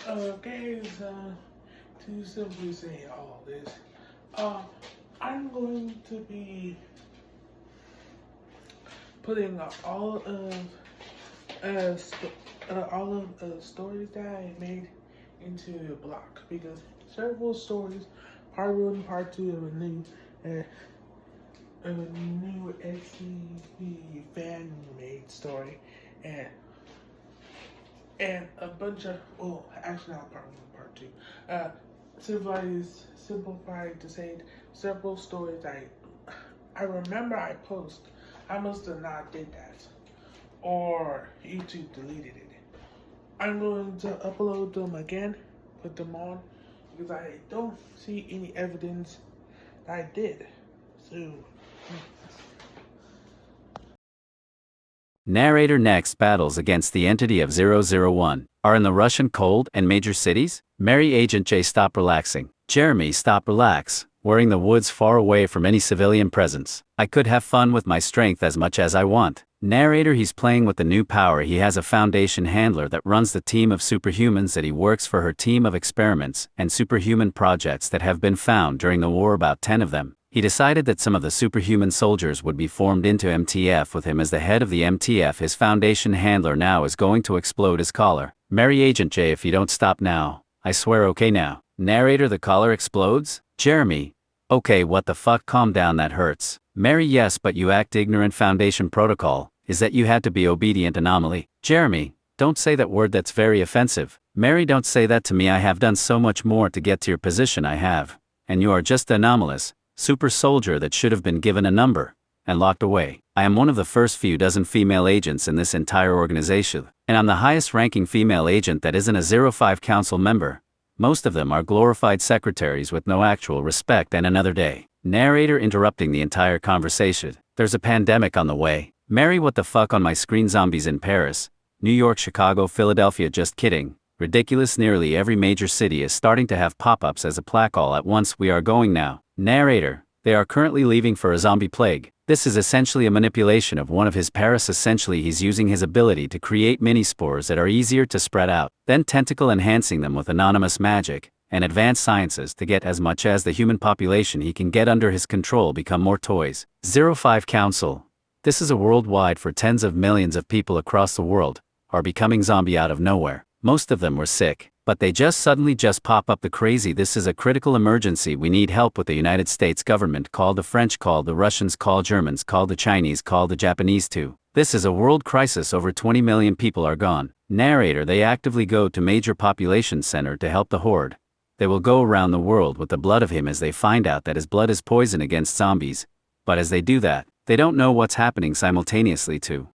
Okay, so to simply say all this, uh, I'm going to be putting all of stories that I made into a block because several stories, part one, part two of a new SCP fan made story, and and a bunch of actually not part one, part two. Simplified to say several stories I remember I post. I must have not did that, or YouTube deleted it. I'm going to upload them again, put them on, because I don't see any evidence that I did. So. Narrator next battles against the entity of 001 are in the Russian cold and major cities. Mary Agent J stop relaxing. Jeremy stop relax. We're in the woods far away from any civilian presence. I could have fun with my strength as much as I want. Narrator he's playing with the new power. He has a Foundation handler that runs the team of superhumans that he works for her team of experiments and superhuman projects that have been found during the war, about 10 of them. He decided that some of the superhuman soldiers would be formed into MTF with him as the head of the MTF. His Foundation handler now is going to explode his collar. Mary Agent J, if you don't stop now, I swear. Okay now. Narrator the collar explodes? Jeremy. Okay, what the fuck, calm down, that hurts. Mary, yes, but you act ignorant. Foundation protocol is that you had to be obedient. Anomaly. Jeremy, don't say that word, that's very offensive. Mary, don't say that to me. I have done so much more to get to your position. I have. And you are just anomalous super soldier that should have been given a number and locked away. I am one of the first few dozen female agents in this entire organization, and I'm the highest ranking female agent that isn't a 05 council member. Most of them are glorified secretaries with no actual respect. And another day. Narrator interrupting the entire conversation. There's a pandemic on the way. Mary, what the fuck on my screen? Zombies in Paris, New York, Chicago, Philadelphia. Just kidding. Ridiculous. Nearly every major city is starting to have pop-ups as a plaque all at once. We are going now. Narrator, they are currently leaving for a zombie plague. This is essentially a manipulation of one of his Paris. Essentially he's using his ability to create mini spores that are easier to spread out, then tentacle enhancing them with anonymous magic and advanced sciences to get as much as the human population he can get under his control. Become more toys. 05 Council. This is a worldwide for tens of millions of people across the world are becoming zombie out of nowhere. Most of them were sick, but they just suddenly pop up. The crazy. This is a critical emergency. We need help with the United States government. Call the French, call the Russians, call Germans, call the Chinese, call the Japanese too. This is a world crisis. Over 20 million people are gone. Narrator, they actively go to major population center to help the horde. They will go around the world with the blood of him as they find out that his blood is poison against zombies. But as they do that, they don't know what's happening simultaneously to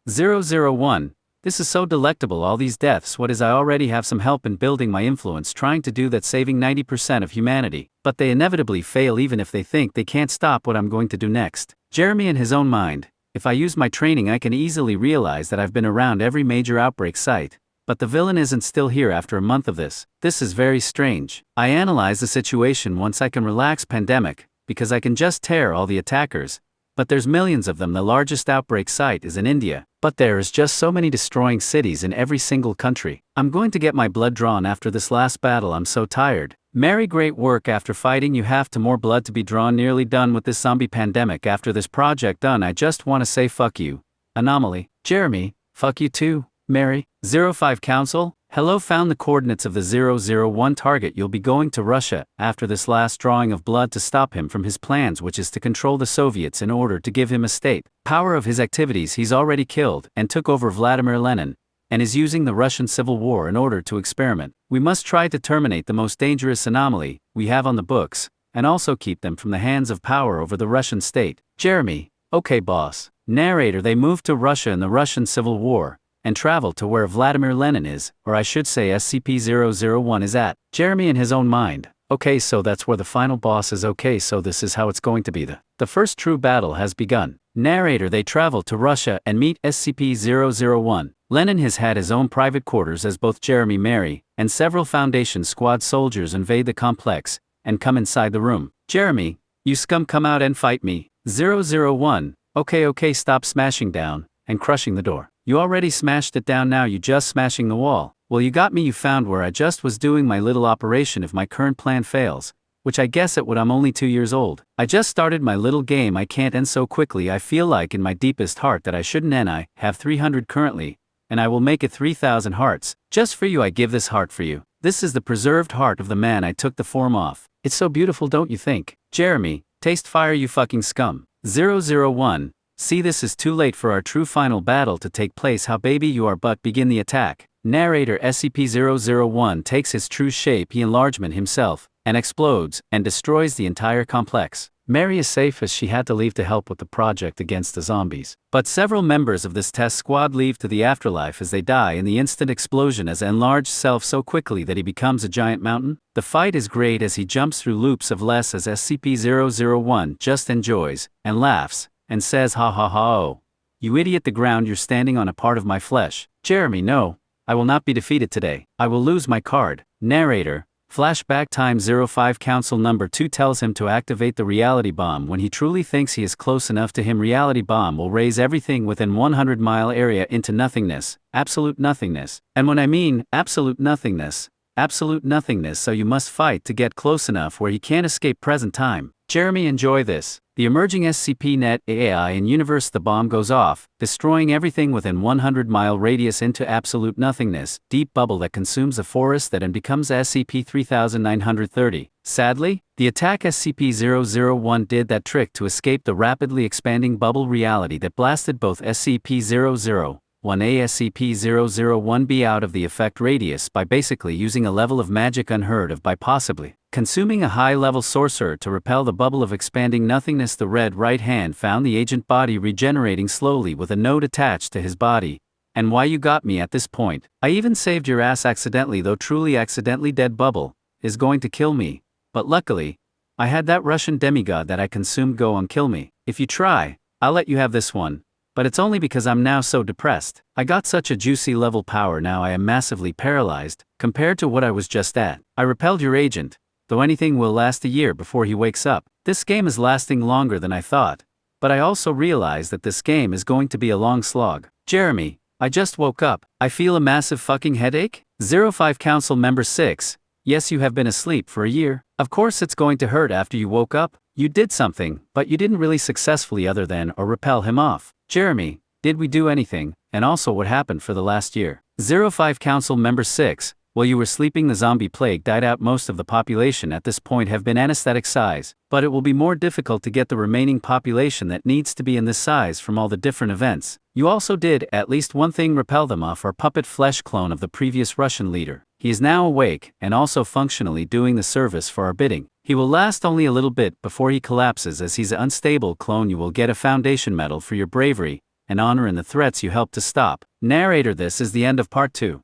001. This is so delectable, all these deaths. What is, I already have some help in building my influence, trying to do that, saving 90% of humanity. But they inevitably fail even if they think they can't stop what I'm going to do next. Jeremy in his own mind. If I use my training I can easily realize that I've been around every major outbreak site. But the villain isn't still here after a month of this. This is very strange. I analyze the situation once I can relax. Pandemic, because I can just tear all the attackers. But there's millions of them. The largest outbreak site is in India. But there is just so many destroying cities in every single country. I'm going to get my blood drawn after this last battle. I'm so tired. Mary, great work after fighting. You have to more blood to be drawn. Nearly done with this zombie pandemic. After this project done I just want to say fuck you. Anomaly. Jeremy, fuck you too. Mary. 05 Council. Hello, found the coordinates of the 001 target. You'll be going to Russia after this last drawing of blood to stop him from his plans, which is to control the Soviets in order to give him a state power of his activities. He's already killed and took over Vladimir Lenin and is using the Russian Civil War in order to experiment. We must try to terminate the most dangerous anomaly we have on the books and also keep them from the hands of power over the Russian state. Jeremy. Okay, boss. Narrator, they moved to Russia in the Russian Civil War and travel to where Vladimir Lenin is, or I should say SCP-001 is at. Jeremy in his own mind. Okay, so that's where the final boss is. Okay, so this is how it's going to be. The first true battle has begun. Narrator, they travel to Russia and meet SCP-001. Lenin has had his own private quarters as both Jeremy, Mary, and several Foundation squad soldiers invade the complex and come inside the room. Jeremy, you scum, come out and fight me. 001. Okay, stop smashing down and crushing the door. You already smashed it down, now you just smashing the wall. Well, you got me, you found where I just was doing my little operation if my current plan fails. Which I guess it would, I'm only 2 years old. I just started my little game, I can't end so quickly, I feel like in my deepest heart that I shouldn't end. I have 300 currently, and I will make it 3,000 hearts. Just for you I give this heart for you. This is the preserved heart of the man I took the form off. It's so beautiful, don't you think? Jeremy, taste fire, you fucking scum. 001. See, this is too late for our true final battle to take place. How baby you are, but begin the attack. Narrator SCP-001 takes his true shape, he enlargement himself, and explodes, and destroys the entire complex. Mary is safe as she had to leave to help with the project against the zombies. But several members of this test squad leave to the afterlife as they die in the instant explosion as enlarged self so quickly that he becomes a giant mountain. The fight is great as he jumps through loops of less as SCP-001 just enjoys, and laughs, and says ha ha ha oh. You idiot, the ground, you're standing on a part of my flesh. Jeremy, no. I will not be defeated today. I will lose my card. Narrator. Flashback time 05 Council number 2 tells him to activate the reality bomb when he truly thinks he is close enough to him. Reality bomb will raise everything within 100-mile area into nothingness, absolute nothingness. And when I mean absolute nothingness, so you must fight to get close enough where he can't escape present time. Jeremy, enjoy this. The emerging SCP-Net AI in universe, the bomb goes off, destroying everything within 100-mile radius into absolute nothingness, deep bubble that consumes a forest that and becomes SCP-3930. Sadly, the attack SCP-001 did that trick to escape the rapidly expanding bubble reality that blasted both SCP-001A SCP-001B out of the effect radius by basically using a level of magic unheard of by possibly consuming a high-level sorcerer to repel the bubble of expanding nothingness. The red right hand found the agent body regenerating slowly with a node attached to his body. And why you got me at this point? I even saved your ass accidentally, though truly accidentally. Dead bubble is going to kill me. But luckily, I had that Russian demigod that I consumed go on kill me. If you try, I'll let you have this one. But it's only because I'm now so depressed. I got such a juicy level power now I am massively paralyzed, compared to what I was just at. I repelled your agent, though anything will last a year before he wakes up. This game is lasting longer than I thought. But I also realize that this game is going to be a long slog. Jeremy, I just woke up. I feel a massive fucking headache. 05 Council Member 6. Yes, you have been asleep for a year. Of course it's going to hurt after you woke up. You did something, but you didn't really successfully other than or repel him off. Jeremy, did we do anything, and also what happened for the last year? 05 Council Member 6. While you were sleeping, the zombie plague died out. Most of the population at this point have been anesthetic size, but it will be more difficult to get the remaining population that needs to be in this size from all the different events. You also did at least one thing, repel them off, our puppet flesh clone of the previous Russian leader. He is now awake and also functionally doing the service for our bidding. He will last only a little bit before he collapses as he's an unstable clone. You will get a Foundation Medal for your bravery and honor in the threats you helped to stop. Narrator, this is the end of part 2.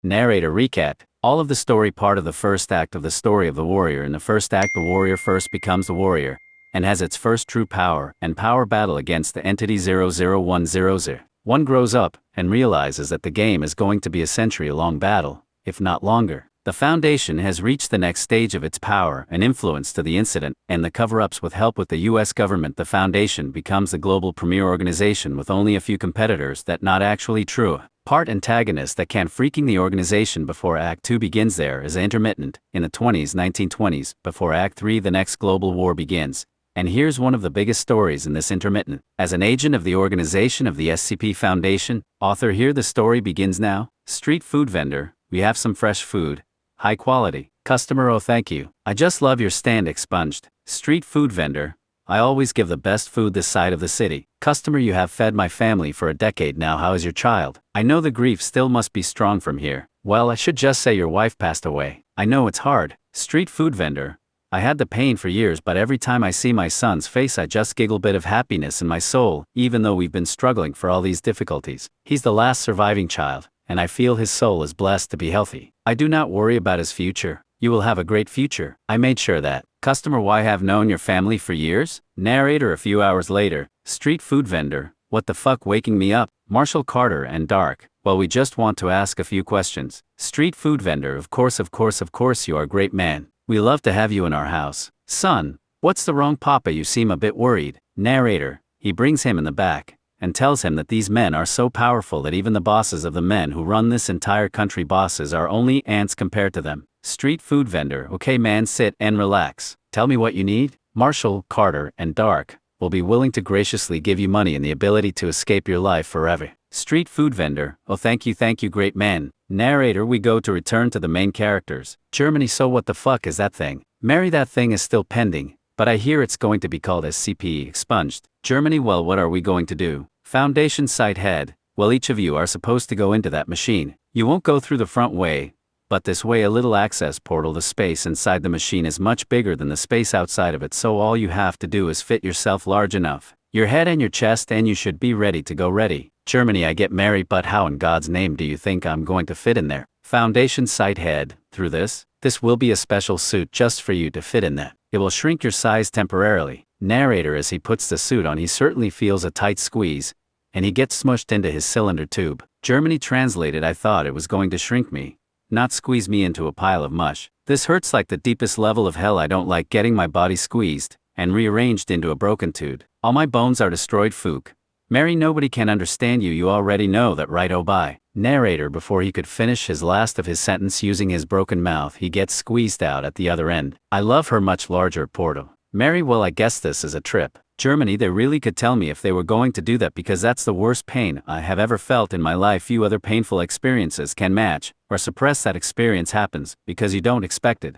Narrator recap. All of the story part of the first act of the story of the warrior. In the first act, the warrior first becomes the warrior, and has its first true power and power battle against the entity 00100. One grows up and realizes that the game is going to be a century-long battle, if not longer. The Foundation has reached the next stage of its power and influence to the incident, and the cover-ups with help with the US government. The Foundation becomes the global premier organization with only a few competitors. That not actually true. Part antagonist that can freaking the organization before Act 2 begins. There is intermittent in the 1920s, before Act 3 the next global war begins. And here's one of the biggest stories in this intermittent. As an agent of the organization of the SCP Foundation, author here the story begins now. Street food vendor, we have some fresh food. High quality. Customer, oh thank you. I just love your stand expunged. Street food vendor, I always give the best food this side of the city. Customer, you have fed my family for a decade now. How is your child? I know the grief still must be strong from here. Well, I should just say your wife passed away. I know it's hard. Street food vendor, I had the pain for years, but every time I see my son's face I just giggle, bit of happiness in my soul, even though we've been struggling for all these difficulties. He's the last surviving child, and I feel his soul is blessed to be healthy. I do not worry about his future. You will have a great future. I made sure that. Customer, why have known your family for years? Narrator, a few hours later. Street food vendor, what the fuck waking me up? Marshall Carter and Dark, well, we just want to ask a few questions. Street food vendor, of course you are a great man. We love to have you in our house. Son, what's the wrong, Papa? You seem a bit worried. Narrator, He brings him in the back and tells him that these men are so powerful that even the bosses of the men who run this entire country bosses are only ants compared to them. Street food vendor, okay man, sit and relax. Tell me what you need. Marshall, Carter, and Dark will be willing to graciously give you money and the ability to escape your life forever. Street food vendor, oh thank you great man. Narrator, we go to return to the main characters. Germany, so what the fuck is that thing? Mary, that thing is still pending, but I hear it's going to be called SCP expunged. Germany, well what are we going to do? Foundation site head, well each of you are supposed to go into that machine. You won't go through the front way, but this way a little access portal. The space inside the machine is much bigger than the space outside of it, so all you have to do is fit yourself large enough, your head and your chest, and you should be ready to go. Ready. Germany, I get Mary, but how in God's name do you think I'm going to fit in there? Foundation site head, through this? This will be a special suit just for you to fit in that. It will shrink your size temporarily. Narrator, as he puts the suit on, he certainly feels a tight squeeze, and he gets smushed into his cylinder tube. Germany translated, I thought it was going to shrink me, not squeeze me into a pile of mush. This hurts like the deepest level of hell. I don't like getting my body squeezed and rearranged into a broken tube. All my bones are destroyed. Fook. Mary, nobody can understand you. You already know that, right? Oh bye. Narrator, before he could finish his last of his sentence using his broken mouth, he gets squeezed out at the other end. I love her much larger portal. Mary, well I guess this is a trip. Germany, they really could tell me if they were going to do that, because that's the worst pain I have ever felt in my life. Few other painful experiences can match or suppress that experience. Happens because you don't expect it.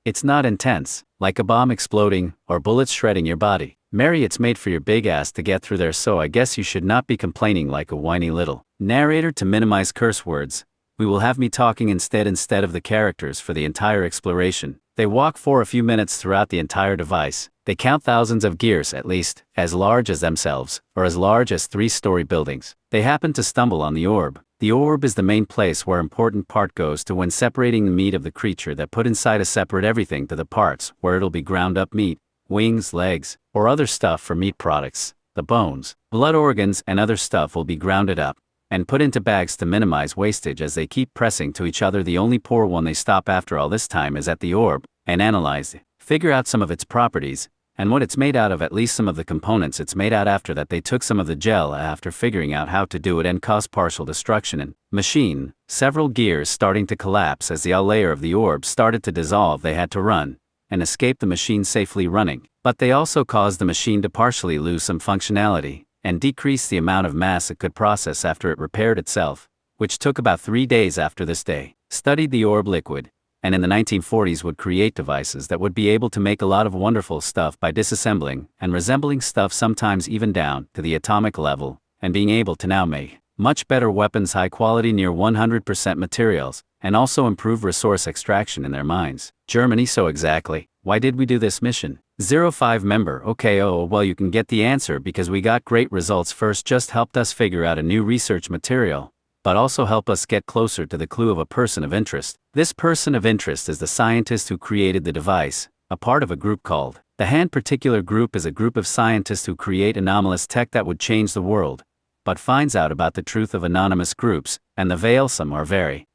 It's not intense, like a bomb exploding or bullets shredding your body. Mary, it's made for your big ass to get through there, so I guess you should not be complaining like a whiny little. Narrator, to minimize curse words, we will have me talking instead of the characters for the entire exploration. They walk for a few minutes throughout the entire device. They count thousands of gears, at least, as large as themselves, or as large as 3-story buildings. They happen to stumble on the orb. The orb is the main place where important part goes to when separating the meat of the creature that put inside a separate everything to the parts where it'll be ground up meat, wings, legs, or other stuff for meat products. The bones, blood, organs, and other stuff will be grounded up and put into bags to minimize wastage as they keep pressing to each other. The only poor one they stop after all this time is at the orb and analyze it, figure out some of its properties and what it's made out of, at least some of the components it's made out. After that, they took some of the gel after figuring out how to do it and caused partial destruction in machine. Several gears starting to collapse as the layer of the orb started to dissolve. They had to run and escape the machine safely running, but they also caused the machine to partially lose some functionality and decrease the amount of mass it could process after it repaired itself, which took about 3 days. After this day, studied the orb liquid, and in the 1940s would create devices that would be able to make a lot of wonderful stuff by disassembling and resembling stuff, sometimes even down to the atomic level, and being able to now make much better weapons, high quality, near 100% materials, and also improve resource extraction in their mines. Germany, so exactly, why did we do this mission? 05 member, okay, oh well you can get the answer because we got great results. First, just helped us figure out a new research material, but also help us get closer to the clue of a person of interest. This person of interest is the scientist who created the device, a part of a group called the HAND. Particular group is a group of scientists who create anomalous tech that would change the world, but finds out about the truth of anonymous groups, and the veil. Some are very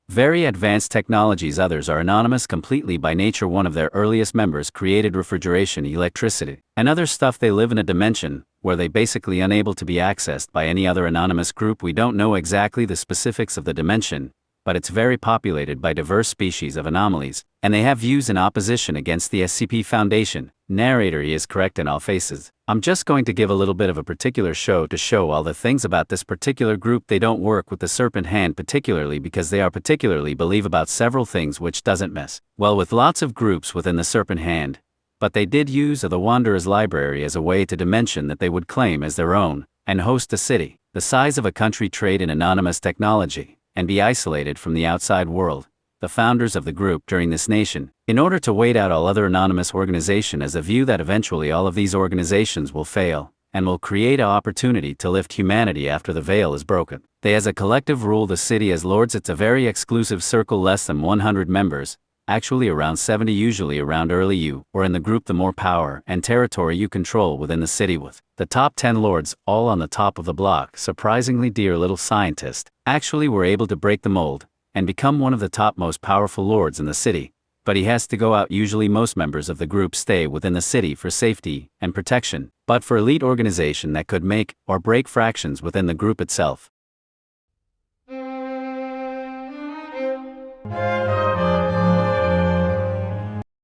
advanced technologies, others are anonymous completely by nature. One of their earliest members created refrigeration, electricity, and other stuff. They live in a dimension where they basically unable to be accessed by any other anonymous group. We don't know exactly the specifics of the dimension, but it's very populated by diverse species of anomalies, and they have views in opposition against the SCP Foundation. Narrator, he is correct in all faces. I'm just going to give a little bit of a particular show to show all the things about this particular group. They don't work with the Serpent Hand particularly because they are particularly believe about several things which doesn't mess well with lots of groups within the Serpent Hand, but they did use the Wanderer's Library as a way to dimension that they would claim as their own and host a city the size of a country, trade in anonymous technology, and be isolated from the outside world. The founders of the group during this nation, in order to wait out all other anonymous organizations, as a view that eventually all of these organizations will fail, and will create an opportunity to lift humanity after the veil is broken. They as a collective rule the city as lords. It's a very exclusive circle, less than 100 members, actually around 70, usually around early you, or in the group the more power and territory you control within the city, with the top 10 lords all on the top of the block. Surprisingly, dear little scientist, actually were able to break the mold and become one of the top most powerful lords in the city, but he has to go out. Usually most members of the group stay within the city for safety and protection, but for elite organization that could make or break fractions within the group itself.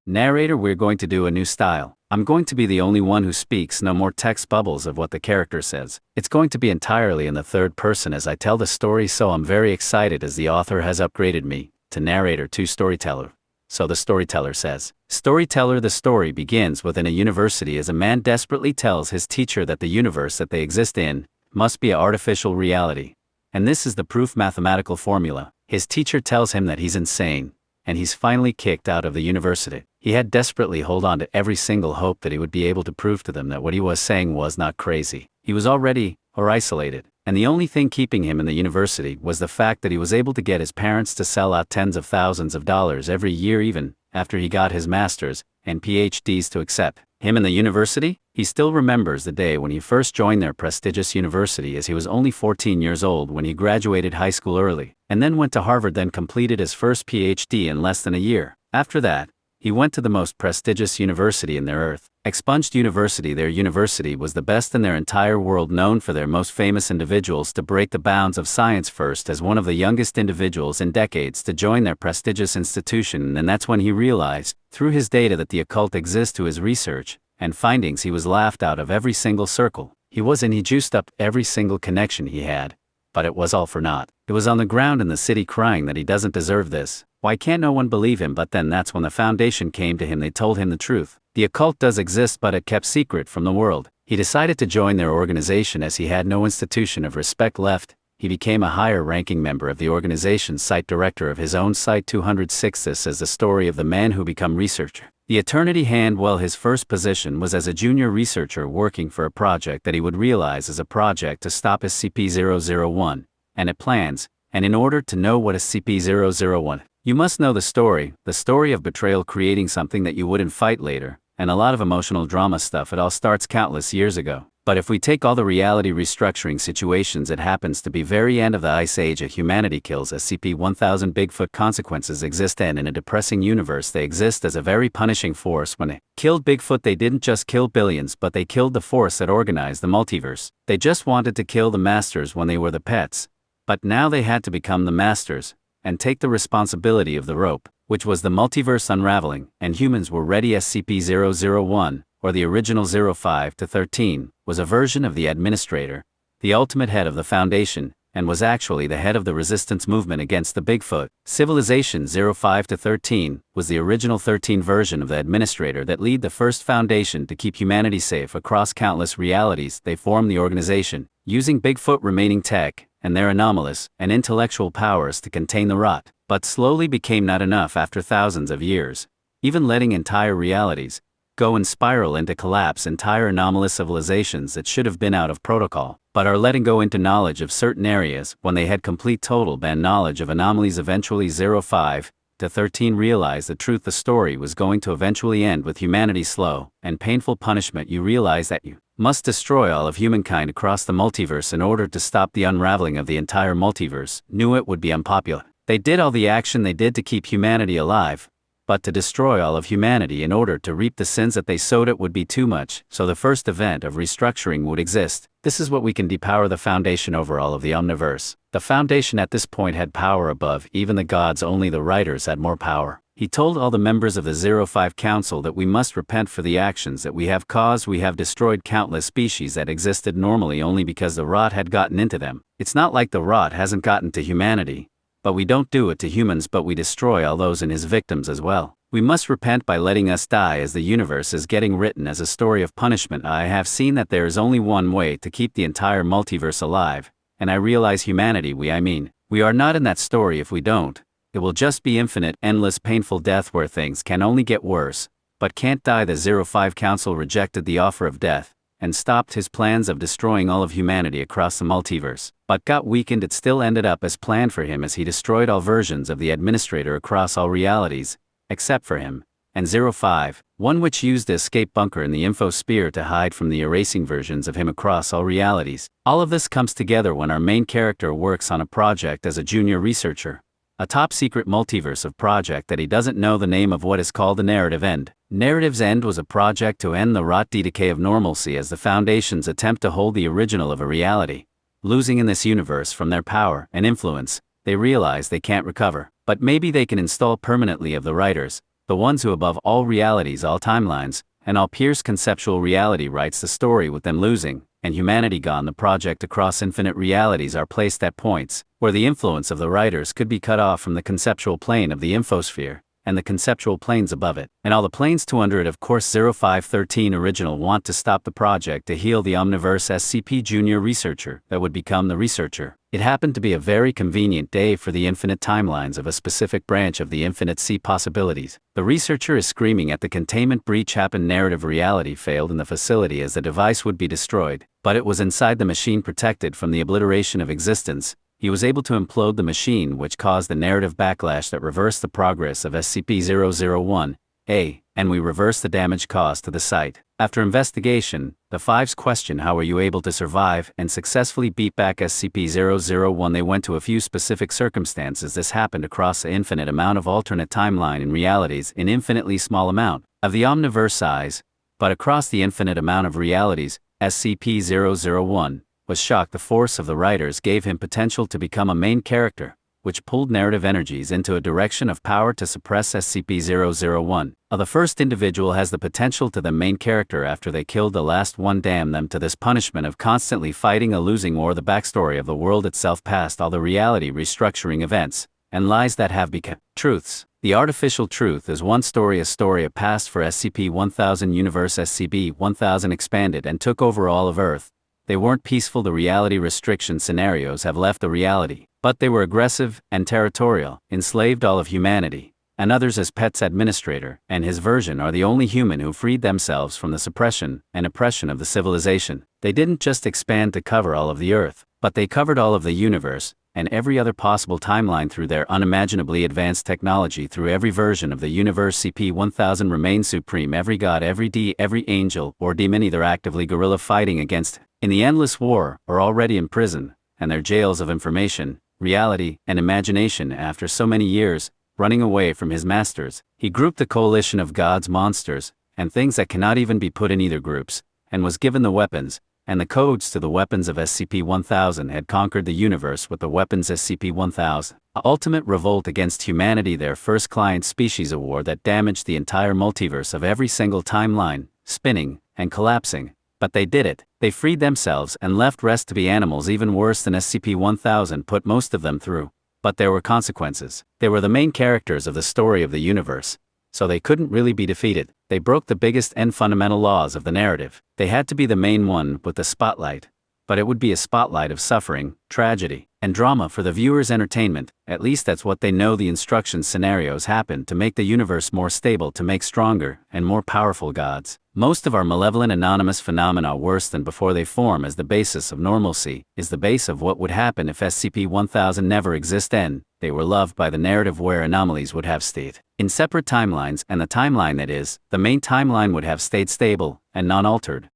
Narrator, we're going to do a new style. I'm going to be the only one who speaks, no more text bubbles of what the character says. It's going to be entirely in the third person as I tell the story, so I'm very excited as the author has upgraded me to narrator to storyteller. So the storyteller says, Storyteller. The story begins within a university as a man desperately tells his teacher that the universe that they exist in must be an artificial reality. And this is the proof mathematical formula. His teacher tells him that he's insane, and he's finally kicked out of the university. He had desperately hold on to every single hope that he would be able to prove to them that what he was saying was not crazy. He was already isolated, and the only thing keeping him in the university was the fact that he was able to get his parents to sell out tens of thousands of dollars every year even after he got his master's and PhDs to accept him in the university. He still remembers the day when he first joined their prestigious university, as he was only 14 years old when he graduated high school early, and then went to Harvard, then completed his first PhD in less than a year. After that, he went to the most prestigious university in their earth, Expunged University. Their university was the best in their entire world, known for their most famous individuals to break the bounds of science, first as one of the youngest individuals in decades to join their prestigious institution. And that's when he realized, through his data, that the occult exists. To his research and findings, he was laughed out of every single circle he was in. He juiced up every single connection he had, but it was all for naught. It was on the ground in the city crying that he doesn't deserve this. Why can't no one believe him? But then that's when the Foundation came to him. They told him the truth. The occult does exist, but it kept secret from the world. He decided to join their organization as he had no institution of respect left. He became a higher ranking member of the organization's site director of his own site 206. This is the story of the man who became researcher. The Eternity Hand. Well, his first position was as a junior researcher working for a project that he would realize as a project to stop SCP-001 and it plans. And in order to know what is SCP-001, you must know the story of betrayal, creating something that you wouldn't fight later, and a lot of emotional drama stuff. It all starts countless years ago. But if we take all the reality restructuring situations, it happens to be very end of the Ice Age. A humanity kills SCP-1000. Bigfoot consequences exist, and in a depressing universe they exist as a very punishing force. When they killed Bigfoot, they didn't just kill billions, but they killed the force that organized the multiverse. They just wanted to kill the masters when they were the pets. But now they had to become the masters and take the responsibility of the rope, which was the multiverse unraveling, and humans were ready. SCP-001, or the original 05 to 13, was a version of the Administrator, the ultimate head of the Foundation, and was actually the head of the resistance movement against the Bigfoot. Civilization 05 to 13 was the original 13 version of the Administrator that led the first Foundation to keep humanity safe across countless realities. They formed the organization, using Bigfoot remaining tech and their anomalous and intellectual powers to contain the rot, but slowly became not enough after thousands of years, even letting entire realities go and spiral into collapse. Entire anomalous civilizations that should have been out of protocol, but are letting go into knowledge of certain areas when they had complete total ban knowledge of anomalies. Eventually 05 to 13 realized the truth. The story was going to eventually end with humanity's slow and painful punishment. You realize that you must destroy all of humankind across the multiverse in order to stop the unraveling of the entire multiverse. Knew it would be unpopular. They did all the action they did to keep humanity alive, but to destroy all of humanity in order to reap the sins that they sowed, it would be too much. So the first event of restructuring would exist. This is what we can depower the Foundation over all of the Omniverse. The Foundation at this point had power above even the gods. Only the writers had more power. He told all the members of the 05 Council that we must repent for the actions that we have caused. We have destroyed countless species that existed normally only because the rot had gotten into them. It's not like the rot hasn't gotten to humanity, but we don't do it to humans, but we destroy all those in his victims as well. We must repent by letting us die, as the universe is getting written as a story of punishment. I have seen that there is only one way to keep the entire multiverse alive, and I realize humanity, we are not in that story. If we don't, it will just be infinite, endless, painful death where things can only get worse, but can't die. The 05 Council rejected the offer of death and stopped his plans of destroying all of humanity across the multiverse, but got weakened. It still ended up as planned for him, as he destroyed all versions of the Administrator across all realities, except for him, and 05, one which used the escape bunker in the infosphere to hide from the erasing versions of him across all realities. All of this comes together when our main character works on a project as a junior researcher. a top-secret multiverse of project that he doesn't know the name of what is called the Narrative End. Narrative's End was a project to end the rot decay of normalcy as the Foundation's attempt to hold the original of a reality. Losing in this universe from their power and influence, they realize they can't recover. But maybe they can install permanently of the writers, the ones who above all realities, all timelines, and all Pierce conceptual reality writes the story with them losing, and humanity gone. The project across infinite realities are placed at points where the influence of the writers could be cut off from the conceptual plane of the infosphere, and the conceptual planes above it, and all the planes to under it. Of course 0513 original want to stop the project to heal the Omniverse SCP Junior researcher that would become the researcher. It happened to be a very convenient day for the infinite timelines of a specific branch of the infinite C possibilities. The researcher is screaming at the containment breach happened. Narrative reality failed in the facility as the device would be destroyed, but it was inside the machine protected from the obliteration of existence. He was able to implode the machine, which caused the narrative backlash that reversed the progress of SCP-001-A, and we reversed the damage caused to the site. After investigation, the Fives question how were you able to survive and successfully beat back SCP-001. They went to a few specific circumstances. This happened across an infinite amount of alternate timeline and realities, an infinitely small amount of the Omniverse size, but across the infinite amount of realities, SCP-001 was shocked. The force of the writers gave him potential to become a main character, which pulled narrative energies into a direction of power to suppress SCP-001. The first individual has the potential to the main character after they killed the last one. Damn them to this punishment of constantly fighting a losing war. The backstory of the world itself past all the reality restructuring events and lies that have become truths. The artificial truth is one story, a story of past for SCP-1000 universe. SCP-1000 expanded and took over all of Earth. They weren't peaceful. The reality restriction scenarios have left the reality, but they were aggressive and territorial, enslaved all of humanity, and others as pets. Administrator and his version are the only human who freed themselves from the suppression and oppression of the civilization. They didn't just expand to cover all of the Earth, but they covered all of the universe, and every other possible timeline through their unimaginably advanced technology. Through every version of the universe, SCP-1000 remains supreme. Every god, every D, every angel or demon either actively guerrilla fighting against in the endless war or already in prison, and their jails of information, reality, and imagination. After so many years, running away from his masters, he grouped a coalition of gods, monsters, and things that cannot even be put in either groups, and was given the weapons and the codes to the weapons of SCP-1000. Had conquered the universe with the weapons SCP-1000. Ultimate revolt against humanity. Their first client species, a war that damaged the entire multiverse of every single timeline, spinning and collapsing. But they did it. They freed themselves and left rest to be animals, even worse than SCP-1000 put most of them through. But there were consequences. They were the main characters of the story of the universe, so they couldn't really be defeated. They broke the biggest and fundamental laws of the narrative. They had to be the main one with the spotlight. But it would be a spotlight of suffering, tragedy, and drama for the viewer's entertainment. At least that's what they know. The instructions scenarios happen to make the universe more stable, to make stronger and more powerful gods. Most of our malevolent anonymous phenomena, worse than before they form as the basis of normalcy, is the base of what would happen if SCP-1000 never existed. They were loved by the narrative where anomalies would have stayed in separate timelines, and the timeline that is, the main timeline, would have stayed stable and non-altered.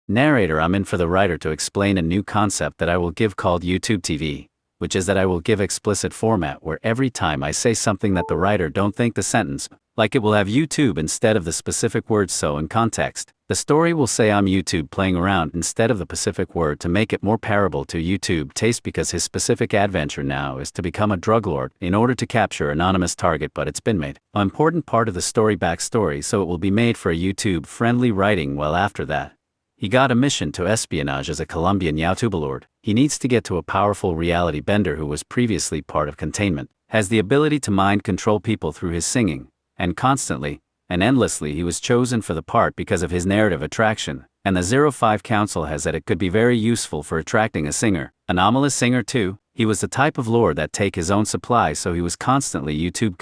Narrator: I'm in for the writer to explain a new concept that I will give called YouTube TV, which is that I will give explicit format where every time I say something that the writer don't think the sentence, like it will have YouTube instead of the specific word. So in context, the story will say I'm YouTube playing around instead of the specific word to make it more parable to YouTube taste, because his specific adventure now is to become a drug lord in order to capture anonymous target, but it's been made an important part of the story backstory, so it will be made for a YouTube friendly writing. Well, after that, he got a mission to espionage as a Colombian YouTube lord. He needs to get to a powerful reality bender who was previously part of containment, has the ability to mind control people through his singing, and constantly and endlessly. He was chosen for the part because of his narrative attraction, and the 05 Council has said it could be very useful for attracting a singer, anomalous singer too. He was the type of lord that take his own supplies, so he was constantly YouTube,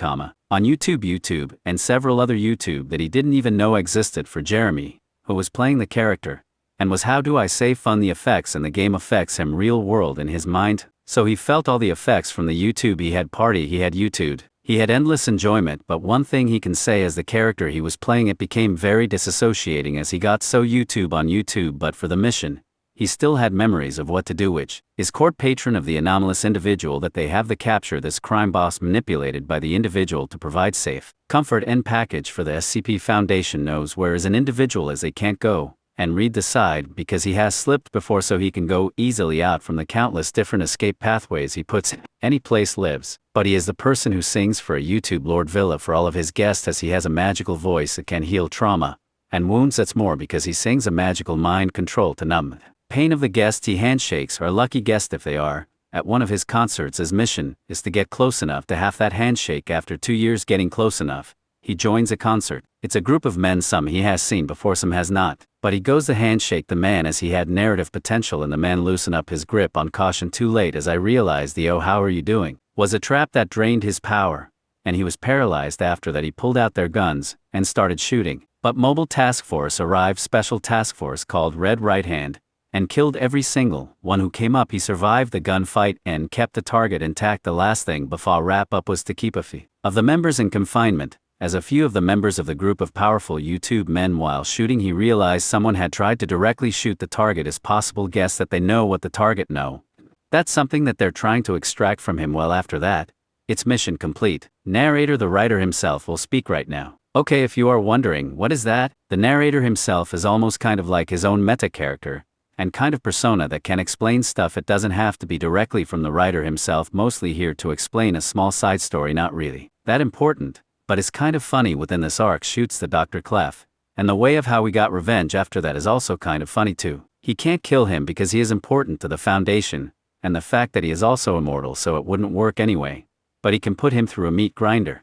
on YouTube, and several other YouTube that he didn't even know existed. For Jeremy, who was playing the character, and was, how do I say, fun. The effects in the game affects him real world in his mind, so he felt all the effects from the YouTube. He had party, he had YouTube. He had endless enjoyment, but one thing he can say, as the character he was playing, it became very disassociating as he got so YouTube on YouTube. But for the mission, he still had memories of what to do, which is court patron of the anomalous individual that they have the capture this crime boss manipulated by the individual to provide safe, comfort and package for the SCP Foundation knows where as an individual as they can't go and read the side because he has slipped before so he can go easily out from the countless different escape pathways he puts any place lives. But he is the person who sings for a YouTube Lord Villa for all of his guests as he has a magical voice that can heal trauma and wounds. That's more because he sings a magical mind control to numb pain of the guests he handshakes or a lucky guest if they are at one of his concerts. His mission is to get close enough to have that handshake. After 2 years getting close enough, he joins a concert. It's a group of men, some he has seen before, some has not, but he goes to handshake the man as he had narrative potential and the man loosen up his grip on caution. Too late as I realized the "oh how are you doing" was a trap that drained his power, and he was paralyzed. After that he pulled out their guns and started shooting, but mobile task force arrived, special task force called Red Right Hand, and killed every single one who came up. He survived the gunfight and kept the target intact. The last thing before wrap up was to keep a few of the members in confinement, as a few of the members of the group of powerful YouTube men while shooting he realized someone had tried to directly shoot the target as possible guess that they know what the target know. That's something that they're trying to extract from him. Well, after that, it's mission complete. Narrator, the writer himself, will speak right now. Okay, if you are wondering what is that, the narrator himself is almost kind of like his own meta character and kind of persona that can explain stuff. It doesn't have to be directly from the writer himself, mostly here to explain a small side story, not really that important, but it's kind of funny within this arc. Shoots the Dr. Clef, and the way of how we got revenge after that is also kind of funny too. He can't kill him because he is important to the Foundation, and the fact that he is also immortal so it wouldn't work anyway, but he can put him through a meat grinder.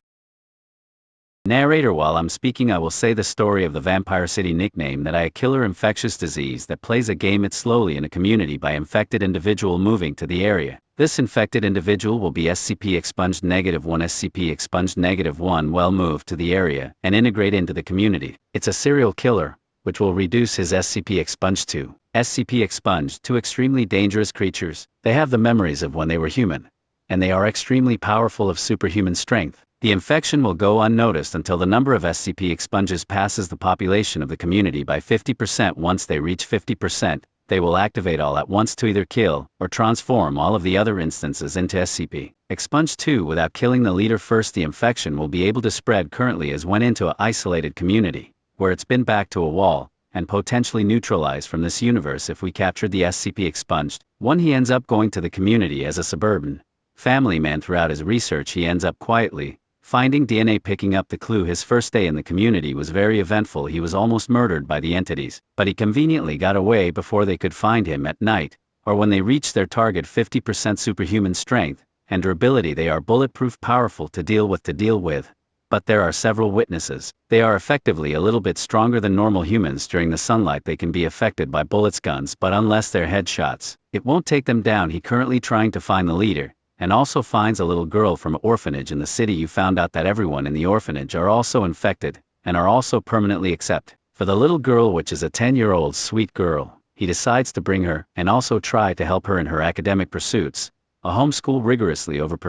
Narrator, while I'm speaking I will say the story of the Vampire City nickname that a killer infectious disease that plays a game it slowly in a community by infected individual moving to the area. This infected individual will be SCP expunged -1. SCP expunged -1 will move to the area and integrate into the community. It's a serial killer, which will reduce his SCP expunged to SCP expunged to extremely dangerous creatures. They have the memories of when they were human, and they are extremely powerful of superhuman strength. The infection will go unnoticed until the number of SCP expunges passes the population of the community by 50%. Once they reach 50%, they will activate all at once to either kill or transform all of the other instances into SCP expunged 2 without killing the leader first. The infection will be able to spread currently as went into an isolated community, where it's been back to a wall, and potentially neutralized from this universe if we captured the SCP expunged. One, he ends up going to the community as a suburban family man. Throughout his research he ends up quietly finding DNA, picking up the clue. His first day in the community was very eventful. He was almost murdered by the entities, but he conveniently got away before they could find him at night, or when they reached their target. 50% superhuman strength and durability. They are bulletproof, powerful to deal with. But there are several witnesses. They are effectively a little bit stronger than normal humans. During the sunlight they can be affected by bullets, guns, but unless they're headshots, it won't take them down. He currently trying to find the leader, and also finds a little girl from an orphanage in the city. You found out that everyone in the orphanage are also infected, and are also permanently except for the little girl, which is a 10-year-old sweet girl. He decides to bring her, and also try to help her in her academic pursuits, a homeschool rigorously over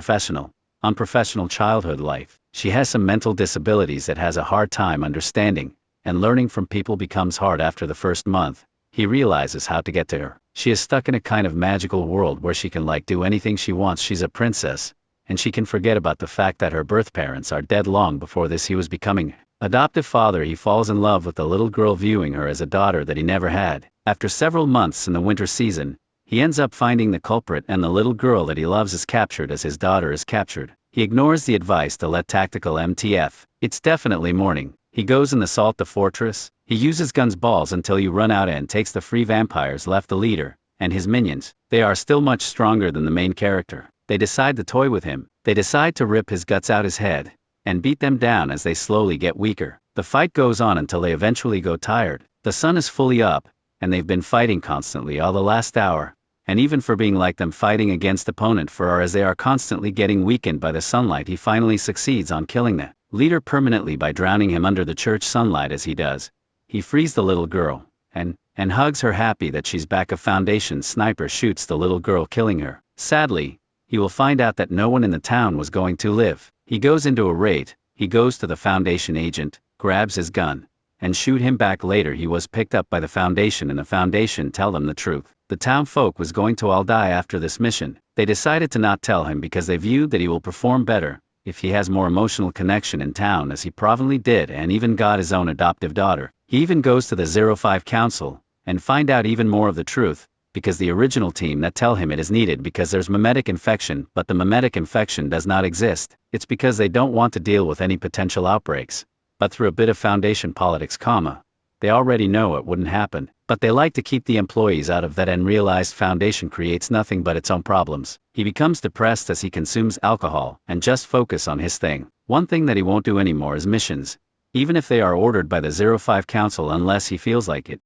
unprofessional childhood life. She has some mental disabilities that has a hard time understanding, and learning from people becomes hard. After the first month, he realizes how to get to her. She is stuck in a kind of magical world where she can do anything she wants. She's a princess, and she can forget about the fact that her birth parents are dead. Long before this he was becoming adoptive father. He falls in love with the little girl, viewing her as a daughter that he never had. After several months in the winter season, he ends up finding the culprit, and the little girl that he loves is captured as his daughter is captured. He ignores the advice to let tactical MTF. It's definitely morning. He goes and assault the fortress. He uses guns balls until you run out and takes the free vampires left. The leader and his minions, they are still much stronger than the main character. They decide to toy with him. They decide to rip his guts out his head and beat them down as they slowly get weaker. The fight goes on until they eventually go tired. The sun is fully up, and they've been fighting constantly all the last hour, and even for being like them fighting against opponent for hours, as they are constantly getting weakened by the sunlight. He finally succeeds on killing the leader permanently by drowning him under the church sunlight. As he does, he frees the little girl and hugs her, happy that she's back. A Foundation sniper shoots the little girl, killing her. Sadly, he will find out that no one in the town was going to live. He goes into a raid. He goes to the Foundation agent, grabs his gun, and shoot him back later. He was picked up by the Foundation, and the Foundation tell them the truth. The town folk was going to all die after this mission. They decided to not tell him because they viewed that he will perform better if he has more emotional connection in town, as he probably did, and even got his own adoptive daughter. He even goes to the 05 Council and find out even more of the truth, because the original team that tell him it is needed because there's memetic infection, but the memetic infection does not exist. It's because they don't want to deal with any potential outbreaks. But through a bit of Foundation politics, they already know it wouldn't happen, but they like to keep the employees out of that, and realized Foundation creates nothing but its own problems. He becomes depressed as he consumes alcohol and just focus on his thing. One thing that he won't do anymore is missions, even if they are ordered by the 05 Council, unless he feels like it.